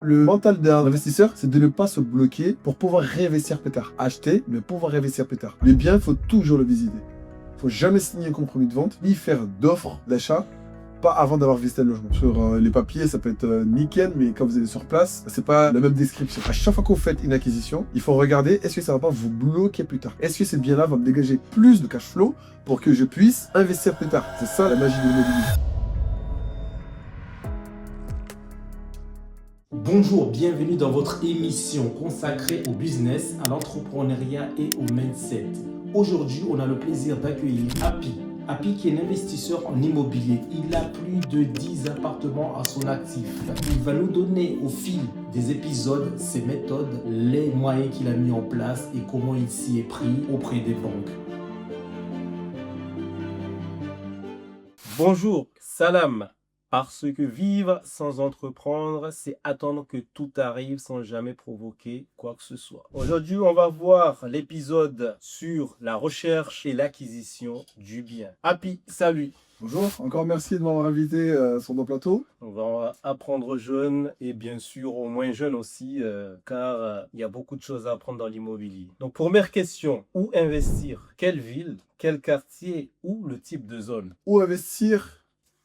Le mental d'un investisseur, c'est de ne pas se bloquer pour pouvoir réinvestir plus tard. Acheter, mais pouvoir réinvestir plus tard. Le bien, il faut toujours le visiter. Il ne faut jamais signer un compromis de vente, ni faire d'offres d'achat, pas avant d'avoir visité le logement. Sur les papiers, ça peut être nickel, mais quand vous allez sur place, c'est pas la même description. À chaque fois que vous faites une acquisition, il faut regarder est-ce que ça va pas vous bloquer plus tard. Est-ce que ce bien-là va me dégager plus de cash flow pour que je puisse investir plus tard. C'est ça la magie de l'immobilier. Bonjour, bienvenue dans votre émission consacrée au business, à l'entrepreneuriat et au mindset. Aujourd'hui, on a le plaisir d'accueillir Happy. Happy qui est un investisseur en immobilier. Il a plus de 10 appartements à son actif. Il va nous donner au fil des épisodes ses méthodes, les moyens qu'il a mis en place et comment il s'y est pris auprès des banques. Bonjour, salam. Parce que vivre sans entreprendre, c'est attendre que tout arrive sans jamais provoquer quoi que ce soit. Aujourd'hui, on va voir l'épisode sur la recherche et l'acquisition du bien. Happy, salut. Bonjour, encore merci de m'avoir invité sur mon plateau. On va apprendre aux jeunes et bien sûr aux moins jeunes aussi, car il y a beaucoup de choses à apprendre dans l'immobilier. Donc, première question, où investir? Quelle ville? Quel quartier? Ou le type de zone? Où investir?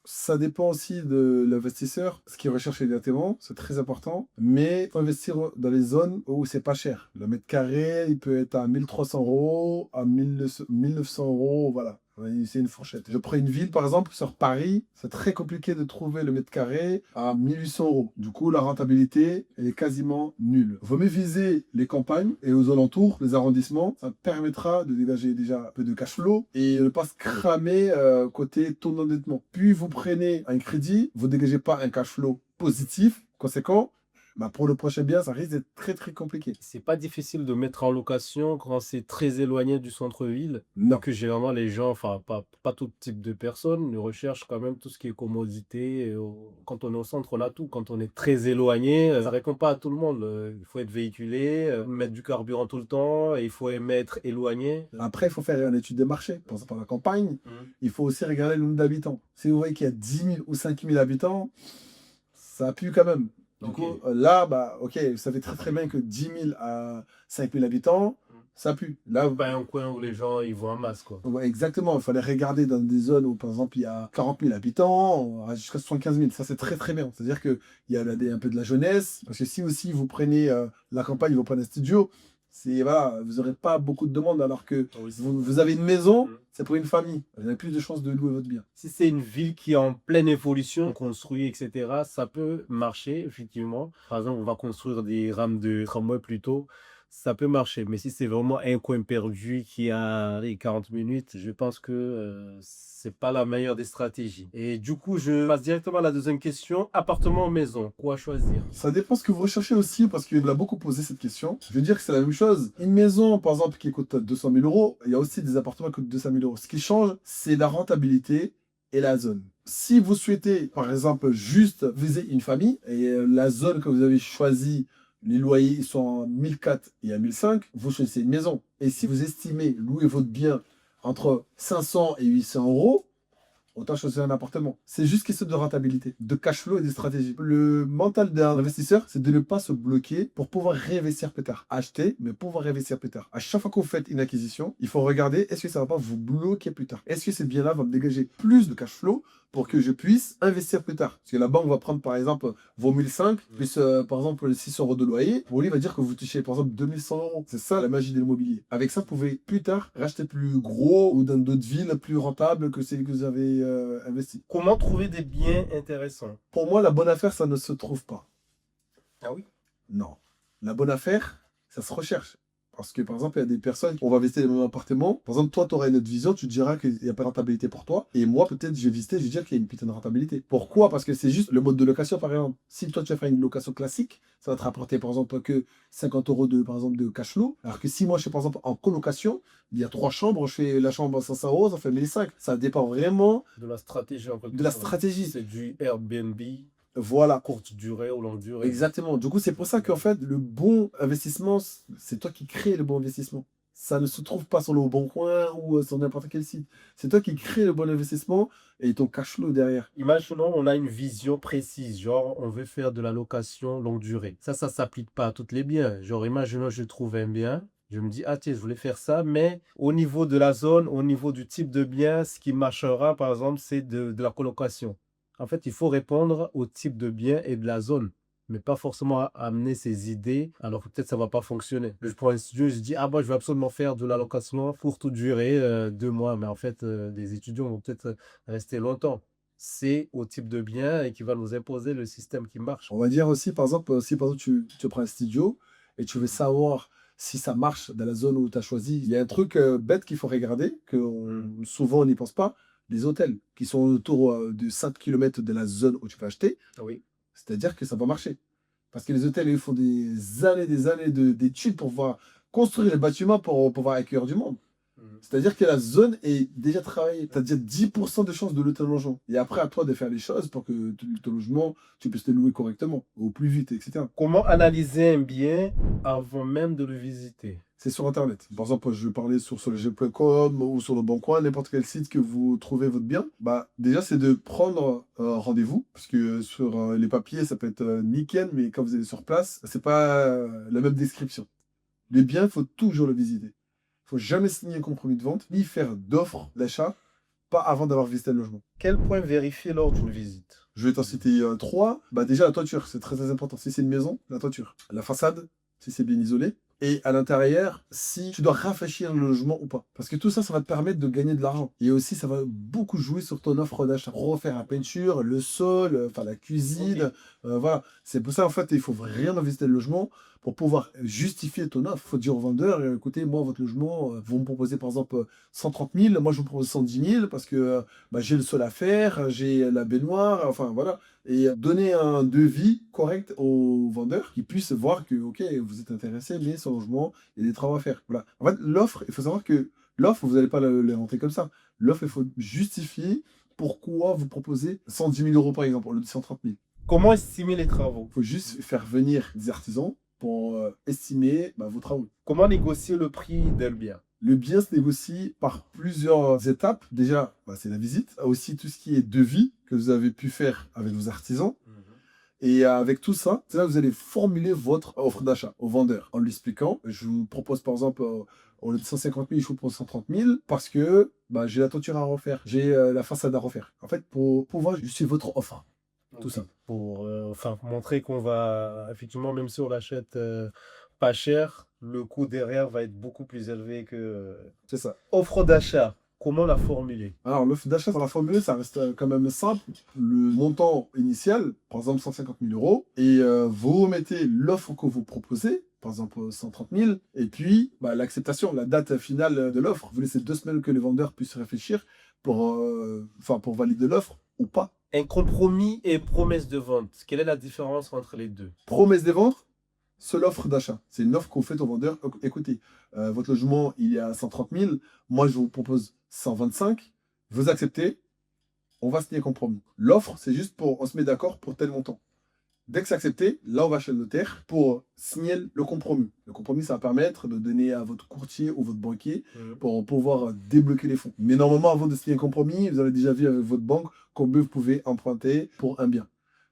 Ça dépend aussi de l'investisseur, ce qu'il recherche exactement, c'est très important. Mais il faut investir dans les zones où c'est pas cher. Le mètre carré, il peut être à 1300 euros, à 1900 euros, voilà. C'est une fourchette. Je prends une ville, par exemple, sur Paris, c'est très compliqué de trouver le mètre carré à 1800 euros. Du coup, la rentabilité elle est quasiment nulle. Il vaut mieux viser les campagnes et aux alentours, les arrondissements. Ça permettra de dégager déjà un peu de cash flow et ne pas se cramer côté taux d'endettement. Puis vous prenez un crédit, vous ne dégagez pas un cash flow positif. Conséquent, pour le prochain bien, ça risque d'être très très compliqué. C'est pas difficile de mettre en location quand c'est très éloigné du centre-ville. Non. Que généralement les gens, enfin pas tout type de personnes, ne recherchent quand même tout ce qui est commodité. Quand on est au centre, on a tout. Quand on est très éloigné, ça répond pas à tout le monde. Il faut être véhiculé, mettre du carburant tout le temps, et il faut être éloigné. Après, il faut faire une étude des marchés. Par exemple, à la campagne, il faut aussi regarder le nombre d'habitants. Si vous voyez qu'il y a 10 000 ou 5 000 habitants, ça pue quand même. Du coup, là, ok, vous savez très très bien que 10 000 à 5 000 habitants, ça pue. Là, pas un coin où les gens ils vont en masse, quoi. Ouais, exactement, il fallait regarder dans des zones où, par exemple, il y a 40 000 habitants, jusqu'à 75 000. Ça, c'est très très bien. C'est-à-dire qu'il y a un peu de la jeunesse. Parce que si aussi vous prenez la campagne, vous prenez un studio, voilà, vous n'aurez pas beaucoup de demandes alors que vous avez une maison, c'est pour une famille. Vous avez plus de chances de louer votre bien. Si c'est une ville qui est en pleine évolution, construit, etc., ça peut marcher, effectivement. Par exemple, on va construire des rames de tramway plutôt. Ça peut marcher, mais si c'est vraiment un coin perdu qui a les 40 minutes, je pense que c'est pas la meilleure des stratégies. Et du coup, je passe directement à la deuxième question. Appartement ou maison, quoi choisir? Ça dépend ce que vous recherchez aussi, parce qu'il m'a beaucoup posé cette question. Je veux dire que c'est la même chose. Une maison, par exemple, qui coûte 200 000 euros, il y a aussi des appartements qui coûtent 200 000 euros. Ce qui change, c'est la rentabilité et la zone. Si vous souhaitez, par exemple, juste viser une famille, et la zone que vous avez choisie, les loyers sont à 1004 et à 1005, vous choisissez une maison. Et si vous estimez louer votre bien entre 500 et 800 euros, autant choisir un appartement. C'est juste question de rentabilité, de cash flow et de stratégie. Le mental d'un investisseur, c'est de ne pas se bloquer pour pouvoir réinvestir plus tard. Acheter, mais pouvoir réinvestir plus tard. À chaque fois que vous faites une acquisition, il faut regarder est-ce que ça ne va pas vous bloquer plus tard. Est-ce que ce bien-là va me dégager plus de cash flow pour que je puisse investir plus tard. Parce que la banque va prendre par exemple vos 1005, plus par exemple les 600 euros de loyer. Pour lui, il va dire que vous touchez par exemple 2100 euros. C'est ça la magie de l'immobilier. Avec ça, vous pouvez plus tard racheter plus gros ou dans d'autres villes plus rentables que celles que vous avez investi. Comment trouver des biens intéressants? Pour moi, la bonne affaire, ça ne se trouve pas. Ah oui? Non. La bonne affaire, ça se recherche. Parce que, par exemple, il y a des personnes qui vont visiter le même appartement. Par exemple, toi, tu auras une autre vision, tu te diras qu'il n'y a pas de rentabilité pour toi. Et moi, peut-être, je vais visiter, je vais dire qu'il y a une putain de rentabilité. Pourquoi? Parce que c'est juste le mode de location, par exemple. Si toi, tu vas faire une location classique, ça va te rapporter, par exemple, que 50 euros par exemple, de cash flow. Alors que si moi, je suis, par exemple, en colocation, il y a 3 chambres, je fais la chambre à 500 euros, ça fait 1500. Ça dépend vraiment de la stratégie. de la stratégie. C'est du Airbnb. Voilà. Courte durée ou longue durée. Exactement. Du coup, c'est pour ça qu'en fait, le bon investissement, c'est toi qui crée le bon investissement. Ça ne se trouve pas sur le Bon Coin ou sur n'importe quel site. C'est toi qui crée le bon investissement et ton cash flow derrière. Imaginons, on a une vision précise, genre on veut faire de la location longue durée. Ça s'applique pas à tous les biens. Genre, imaginons, je trouve un bien, je me dis, ah tiens, je voulais faire ça, mais au niveau de la zone, au niveau du type de bien, ce qui marchera, par exemple, c'est de la colocation. En fait, il faut répondre au type de bien et de la zone, mais pas forcément amener ses idées, alors que peut-être ça va pas fonctionner. Je prends un studio, je dis, ah moi, je veux absolument faire de la location pour toute durée, 2 mois, mais en fait, les étudiants vont peut-être rester longtemps. C'est au type de bien et qui va nous imposer le système qui marche. On va dire aussi, par exemple, si par exemple tu prends un studio et tu veux savoir si ça marche dans la zone où tu as choisi, il y a un truc bête qu'il faut regarder, que souvent on n'y pense pas, les hôtels qui sont autour de 5 km de la zone où tu vas acheter, Oui. c'est-à-dire que ça va marcher. Parce que les hôtels, ils font des années d'études pour pouvoir construire les bâtiments pour pouvoir accueillir du monde. C'est-à-dire que la zone est déjà travaillée. Tu as déjà 10% de chances de louer ton logement. Et après, à toi de faire les choses pour que ton logement, tu puisses le louer correctement, au plus vite, etc. Comment analyser un bien avant même de le visiter? C'est sur Internet. Par exemple, je vais parler sur le G.com ou sur le Bon Coin, n'importe quel site que vous trouvez votre bien. Bah, déjà, c'est de prendre rendez-vous. Parce que sur les papiers, ça peut être nickel, mais quand vous allez sur place, c'est pas la même description. Les biens, il faut toujours le visiter. Il faut jamais signer un compromis de vente, ni faire d'offre d'achat, pas avant d'avoir visité le logement. Quel point vérifier lors d'une visite? Je vais t'en citer trois. Bah déjà, la toiture, c'est très important. Si c'est une maison, la toiture. La façade, si c'est bien isolé. Et à l'intérieur, si tu dois rafraîchir le logement ou pas. Parce que tout ça, ça va te permettre de gagner de l'argent. Et aussi, ça va beaucoup jouer sur ton offre d'achat. Refaire la peinture, le sol, enfin la cuisine. Voilà. C'est pour ça, en fait, il faut vraiment visiter le logement pour pouvoir justifier ton offre. Il faut dire au vendeur, écoutez, moi, votre logement, vous me proposez par exemple 130 000, moi je vous propose 110 000 parce que bah, j'ai le sol à faire, j'ai la baignoire, enfin voilà. Et donner un devis correct au vendeur qui puisse voir que, ok, vous êtes intéressé, mais ce logement, il y a des travaux à faire. Voilà. En fait, l'offre, il faut savoir que l'offre, vous n'allez pas l'inventer comme ça. L'offre, il faut justifier pourquoi vous proposez 110 000 euros par exemple, au lieu de 130 000. Comment estimer les travaux? Il faut juste faire venir des artisans pour estimer vos travaux. Comment négocier le prix d'un bien? Le bien se négocie par plusieurs étapes. Déjà, c'est la visite. Aussi tout ce qui est devis que vous avez pu faire avec vos artisans. Et avec tout ça, c'est là que vous allez formuler votre offre d'achat au vendeur en lui expliquant, je vous propose par exemple, au lieu de 150 000, je vous propose 130 000 parce que j'ai la toiture à refaire, j'ai la façade à refaire. En fait, pour pouvoir justifier votre offre. Tout ça. Pour montrer qu'on va, effectivement, même si on l'achète pas cher, le coût derrière va être beaucoup plus élevé que... C'est ça. Offre d'achat, comment la formuler? Alors, l'offre d'achat, pour la formuler, ça reste quand même simple. Le montant initial, par exemple 150 000 euros, et vous remettez l'offre que vous proposez, par exemple 130 000, et puis l'acceptation, la date finale de l'offre. Vous laissez 2 semaines que les vendeurs puissent réfléchir pour valider l'offre ou pas. Un compromis et promesse de vente, quelle est la différence entre les deux? Promesse des ventes, seule offre d'achat. C'est une offre qu'on fait au vendeur. Écoutez, votre logement, il est à 130 000. Moi, je vous propose 125. Vous acceptez, on va signer un compromis. L'offre, c'est juste on se met d'accord pour tel montant. Dès que c'est accepté, là, on va chez le notaire pour signer le compromis. Le compromis, ça va permettre de donner à votre courtier ou votre banquier pour pouvoir débloquer les fonds. Mais normalement, avant de signer un compromis, vous avez déjà vu avec votre banque combien vous pouvez emprunter pour un bien.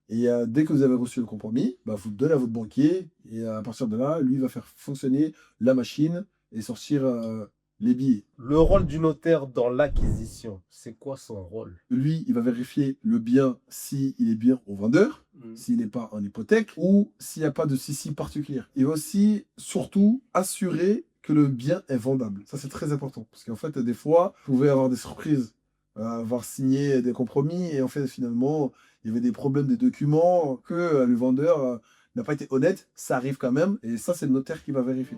Et dès que vous avez reçu le compromis, vous le donnez à votre banquier et à partir de là, lui va faire fonctionner la machine et sortir les billets. Le rôle du notaire dans l'acquisition, c'est quoi son rôle? Lui, il va vérifier le bien s'il est bien au vendeur, s'il n'est pas en hypothèque ou s'il n'y a pas de souci particulier. Il va aussi, surtout, assurer que le bien est vendable. Ça, c'est très important parce qu'en fait, des fois, vous pouvez avoir des surprises, avoir signé des compromis et en fait, finalement, il y avait des problèmes des documents que le vendeur n'a pas été honnête. Ça arrive quand même et ça, c'est le notaire qui va vérifier.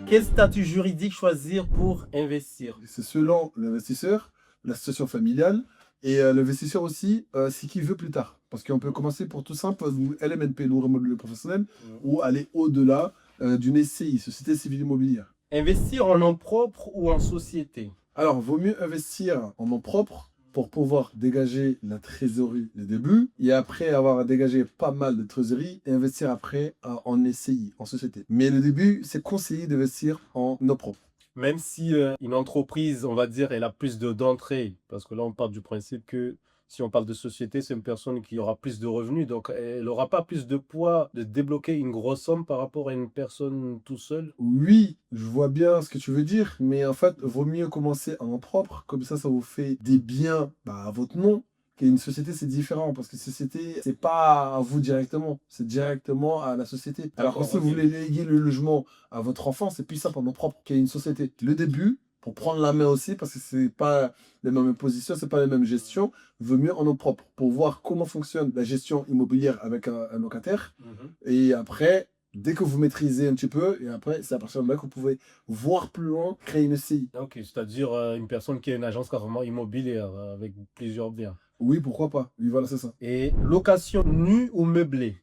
Quel statut juridique choisir pour investir? C'est selon l'investisseur, la situation familiale et l'investisseur aussi, ce qu'il veut plus tard. Parce qu'on peut commencer pour tout simple, LMNP, nous remodeler professionnel, ou aller au-delà d'une SCI, Société Civile Immobilière. Investir en nom propre ou en société? Alors, vaut mieux investir en nom propre pour pouvoir dégager la trésorerie au début et après avoir dégagé pas mal de trésorerie et investir après en SCI, en société. Mais le début, c'est conseillé d'investir en nom propre. Même si une entreprise, on va dire, elle a plus d'entrées, parce que là, on part du principe que si on parle de société, c'est une personne qui aura plus de revenus, donc elle n'aura pas plus de poids de débloquer une grosse somme par rapport à une personne tout seul. Oui, je vois bien ce que tu veux dire, mais en fait, vaut mieux commencer en nom propre, comme ça vous fait des biens à votre nom. Qu'une société, c'est différent, parce que société, c'est pas à vous directement, c'est directement à la société. Alors que si vous voulez léguer le logement à votre enfant, c'est plus simple en nom propre qu'une société. Le début, pour prendre la main aussi, parce que c'est pas les mêmes positions, c'est pas les mêmes gestions, vaut mieux en nom propre, pour voir comment fonctionne la gestion immobilière avec un locataire. Et après, dès que vous maîtrisez un petit peu, et après, c'est à partir de là que vous pouvez voir plus loin, créer une SCI. Ok, c'est-à-dire une personne qui a une agence carrément immobilière avec plusieurs biens. Oui, pourquoi pas. Oui, voilà, c'est ça. Et location nue ou meublée?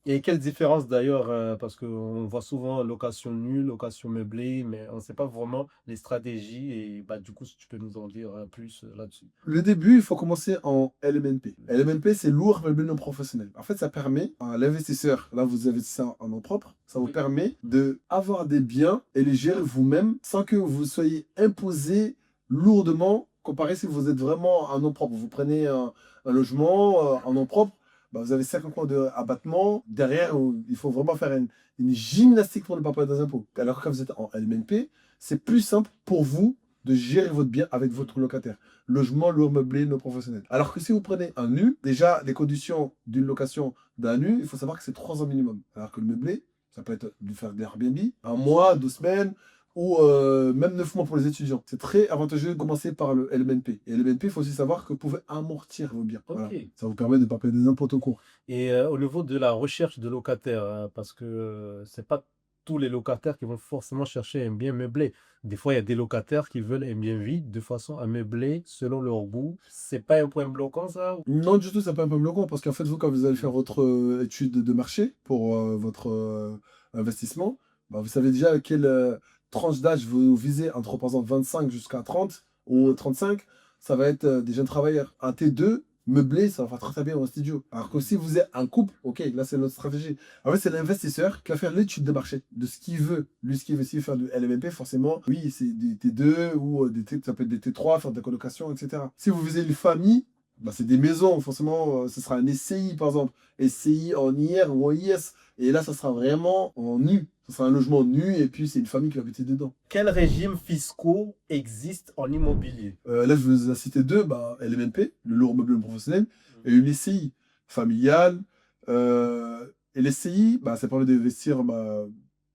Et quelle différence d'ailleurs, parce qu'on voit souvent location nue, location meublée, mais on ne sait pas vraiment les stratégies. Et du coup, si tu peux nous en dire plus là-dessus. Le début, il faut commencer en LMNP. LMNP, c'est loueur meublé non professionnel. En fait, ça permet à l'investisseur, là vous investissez en nom propre, ça vous permet d'avoir des biens et les gérer vous-même sans que vous soyez imposé lourdement, comparé si vous êtes vraiment en nom propre. Vous prenez un logement en nom propre, vous avez 50 points d'abattement. Derrière, il faut vraiment faire une gymnastique pour ne pas payer des impôts. Alors que quand vous êtes en LMNP, c'est plus simple pour vous de gérer votre bien avec votre locataire. Logement, loueur meublé, non professionnel. Alors que si vous prenez un nu, déjà, les conditions d'une location d'un nu, il faut savoir que c'est 3 ans minimum. Alors que le meublé, ça peut être de faire des Airbnb, un mois, 2 semaines, ou même 9 mois pour les étudiants. C'est très avantageux de commencer par le LMNP. Et le LMNP, il faut aussi savoir que vous pouvez amortir vos biens. Ok. Voilà. Ça vous permet de ne pas payer n'importe quoi. Et au niveau de la recherche de locataires, parce que c'est pas tous les locataires qui vont forcément chercher un bien meublé. Des fois, il y a des locataires qui veulent un bien vide de façon à meubler selon leur goût. C'est pas un point bloquant, ça? Non, du tout, c'est pas un peu bloquant parce qu'en fait, vous, quand vous allez faire votre étude de marché pour votre investissement, vous savez déjà quelle tranche d'âge vous visez entre, par exemple, 25 jusqu'à 30 ou 35. Ça va être des jeunes travailleurs. Un T2 meublé, ça va très très bien en studio. Alors que si vous êtes un couple, ok, là c'est notre stratégie. En fait, c'est l'investisseur qui va faire l'étude de marché de ce qu'il veut. Lui, ce qu'il veut, s'il veut faire du LMNP, forcément, oui, c'est des T2 ou ça peut être des T3, faire de la colocation, etc. Si vous visez une famille, c'est des maisons, forcément, ce sera un SCI par exemple. SCI en IR ou en IS. Et là, ça sera vraiment en nu. Ce sera un logement nu et puis c'est une famille qui va habiter dedans. Quels régimes fiscaux existent en immobilier? Là, je vous ai cité deux, LMNP, le lourd meublé non professionnel, et une SCI familiale. Et l'SCI, ça permet d'investir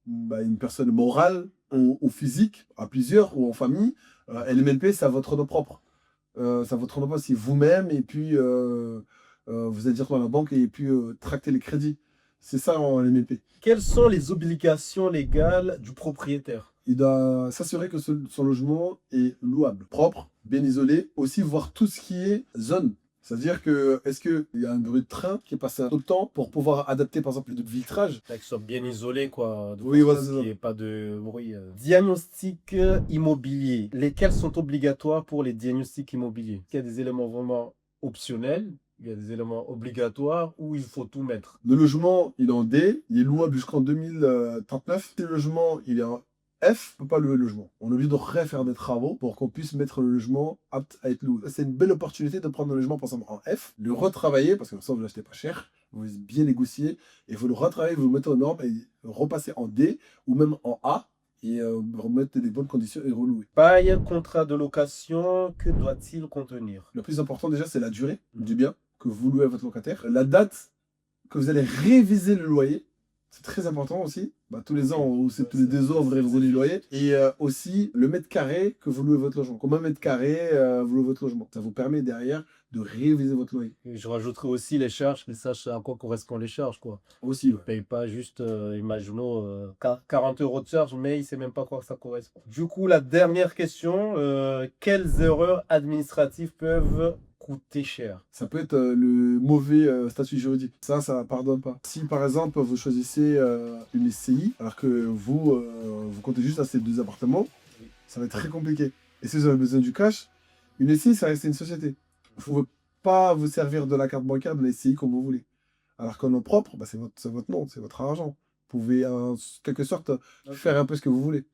une personne morale ou physique, à plusieurs ou en famille. LMNP, c'est à votre nom propre. C'est à votre nom propre, c'est vous-même, et puis vous allez dire à la banque et puis tracter les crédits. C'est ça en LMNP. Quelles sont les obligations légales du propriétaire? Il doit s'assurer que son logement est louable, propre, bien isolé. Aussi voir tout ce qui est zone. C'est-à-dire que, est-ce qu'il y a un bruit de train qui passe tout le temps pour pouvoir adapter, par exemple, le vitrage? Qu'ils soient bien isolés, quoi. Oui, voilà, c'est qu'il ça. n'y ait pas de bruit. Diagnostic immobilier. Lesquels sont obligatoires pour les diagnostics immobiliers? Il y a des éléments vraiment optionnels, il y a des éléments obligatoires où il faut tout mettre. Le logement, il est en D, il est louable jusqu'en 2039. Si le logement, il est en F, on ne peut pas louer le logement. On est obligé de refaire des travaux pour qu'on puisse mettre le logement apte à être loué. C'est une belle opportunité de prendre le logement, par exemple, en F, le retravailler, parce que ça, vous l'achetez pas cher, vous bien négocier, et vous le retravaillez, vous le mettez aux normes, et repasser en D, ou même en A, et remettre des bonnes conditions et relouer. Bail, contrat de location, que doit-il contenir? Le plus important déjà, c'est la durée du bien que vous louez à votre locataire. La date que vous allez réviser le loyer, c'est très important aussi. Tous les ans, ou c'est tous les 2 ans, vous révisez le loyer. Et aussi le mètre carré que vous louez votre logement. Combien de mètres carrés vous louez votre logement? Ça vous permet derrière de réviser votre loyer. Et je rajouterai aussi les charges, qu'ils sachent à quoi correspondent les charges, quoi. Aussi, ouais. Ne paye pas juste, imaginons, 40 € de charge, mais il ne sait même pas à quoi ça correspond. Du coup, la dernière question, quelles erreurs administratives peuvent coûter cher? Ça peut être le mauvais statut juridique. Ça pardonne pas. Si par exemple vous choisissez une SCI, alors que vous comptez juste à ces 2 appartements, ça va être très compliqué. Et si vous avez besoin du cash, une SCI, ça reste une société. Vous pouvez pas vous servir de la carte bancaire de la SCI comme vous voulez. Alors qu'en nom propre, bah, c'est votre nom, c'est votre argent. Vous pouvez en quelque sorte faire un peu ce que vous voulez.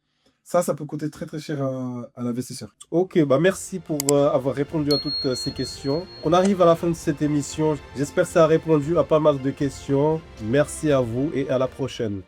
Ça peut coûter très très cher à l'investisseur. Ok, bah merci pour avoir répondu à toutes ces questions. On arrive à la fin de cette émission. J'espère que ça a répondu à pas mal de questions. Merci à vous et à la prochaine.